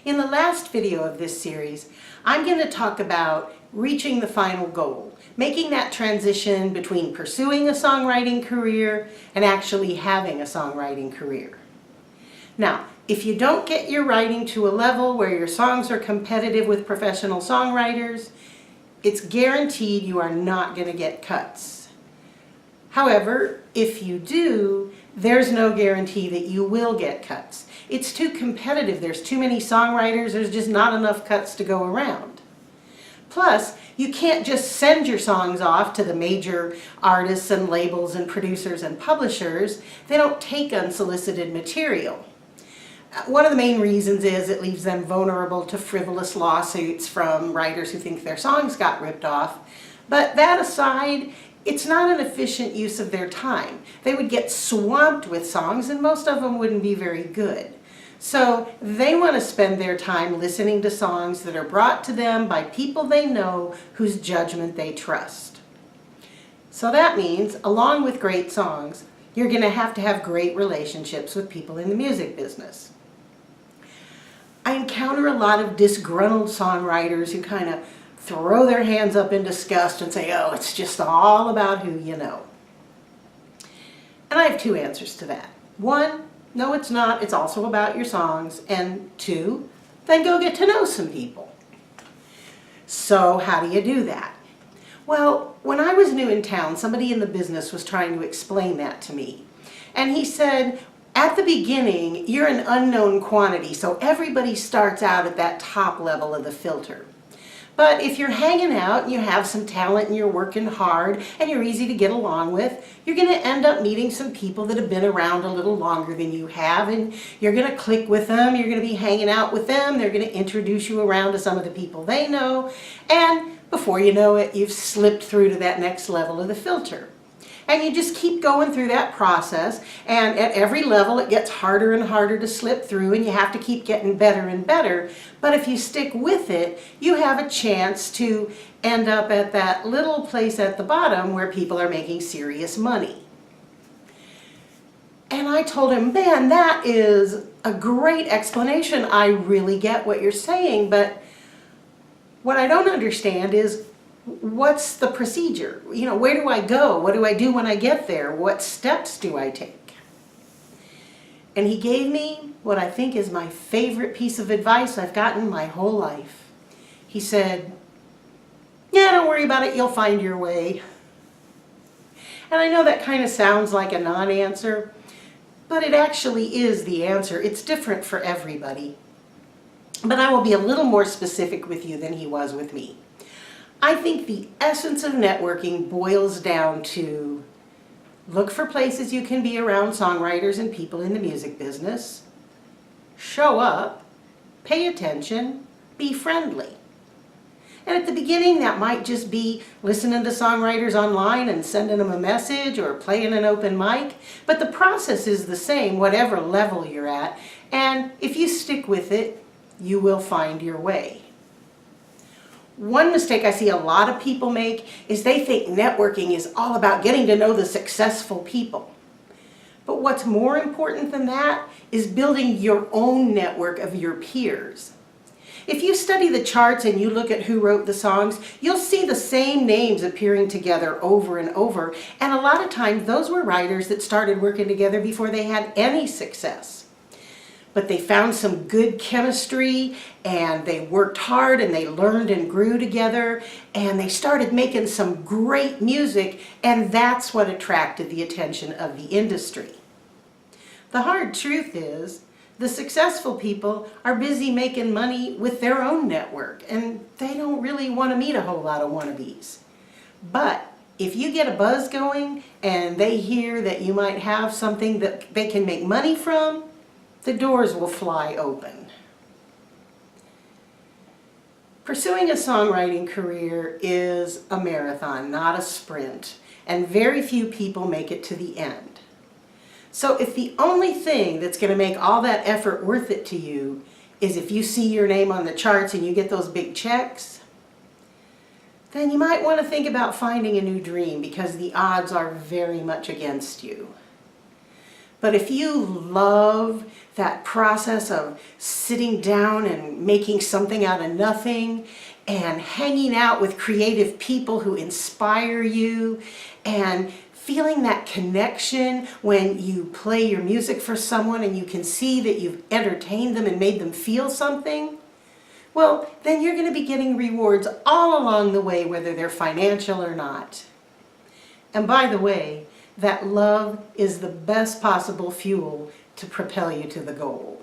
In the last video of this series, I'm going to talk about reaching the final goal, making that transition between pursuing a songwriting career and actually having a songwriting career. Now, if you don't get your writing to a level where your songs are competitive with professional songwriters, it's guaranteed you are not going to get cuts. However, if you do, there's no guarantee that you will get cuts. It's too competitive. There's too many songwriters. There's just not enough cuts to go around. Plus, you can't just send your songs off to the major artists and labels and producers and publishers. They don't take unsolicited material. One of the main reasons is it leaves them vulnerable to frivolous lawsuits from writers who think their songs got ripped off. But that aside, it's not an efficient use of their time. They would get swamped with songs and most of them wouldn't be very good. So they want to spend their time listening to songs that are brought to them by people they know whose judgment they trust. So that means, along with great songs, you're going to have great relationships with people in the music business. I encounter a lot of disgruntled songwriters who kind of throw their hands up in disgust and say, oh, it's just all about who you know. And I have two answers to that. One, no, it's not. It's also about your songs. And two, then go get to know some people. So how do you do that? Well, when I was new in town, somebody in the business was trying to explain that to me. And he said, at the beginning, you're an unknown quantity, so everybody starts out at that top level of the filter. But if you're hanging out and you have some talent and you're working hard and you're easy to get along with, you're going to end up meeting some people that have been around a little longer than you have, and you're going to click with them, you're going to be hanging out with them, they're going to introduce you around to some of the people they know, and before you know it, you've slipped through to that next level of the filter. And you just keep going through that process, and at every level it gets harder and harder to slip through, and you have to keep getting better and better. But if you stick with it, you have a chance to end up at that little place at the bottom where people are making serious money. And I told him, man, that is a great explanation. I really get what you're saying, but what I don't understand is, what's the procedure? You know, where do I go? What do I do when I get there? What steps do I take? And he gave me what I think is my favorite piece of advice I've gotten my whole life. He said, yeah, don't worry about it, you'll find your way. And I know that kind of sounds like a non-answer, but it actually is the answer. It's different for everybody. But I will be a little more specific with you than he was with me. I think the essence of networking boils down to look for places you can be around songwriters and people in the music business, show up, pay attention, be friendly. And at the beginning that might just be listening to songwriters online and sending them a message or playing an open mic, but the process is the same whatever level you're at, and if you stick with it, you will find your way. One mistake I see a lot of people make is they think networking is all about getting to know the successful people. But what's more important than that is building your own network of your peers. If you study the charts and you look at who wrote the songs, you'll see the same names appearing together over and over. And a lot of times those were writers that started working together before they had any success. But they found some good chemistry and they worked hard and they learned and grew together and they started making some great music, and that's what attracted the attention of the industry. The hard truth is the successful people are busy making money with their own network and they don't really want to meet a whole lot of wannabes. But if you get a buzz going and they hear that you might have something that they can make money from, the doors will fly open. Pursuing a songwriting career is a marathon, not a sprint, and very few people make it to the end. So if the only thing that's going to make all that effort worth it to you is if you see your name on the charts and you get those big checks, then you might want to think about finding a new dream, because the odds are very much against you. But if you love that process of sitting down and making something out of nothing and hanging out with creative people who inspire you and feeling that connection when you play your music for someone and you can see that you've entertained them and made them feel something, well, then you're going to be getting rewards all along the way, whether they're financial or not. And by the way, that love is the best possible fuel to propel you to the goal.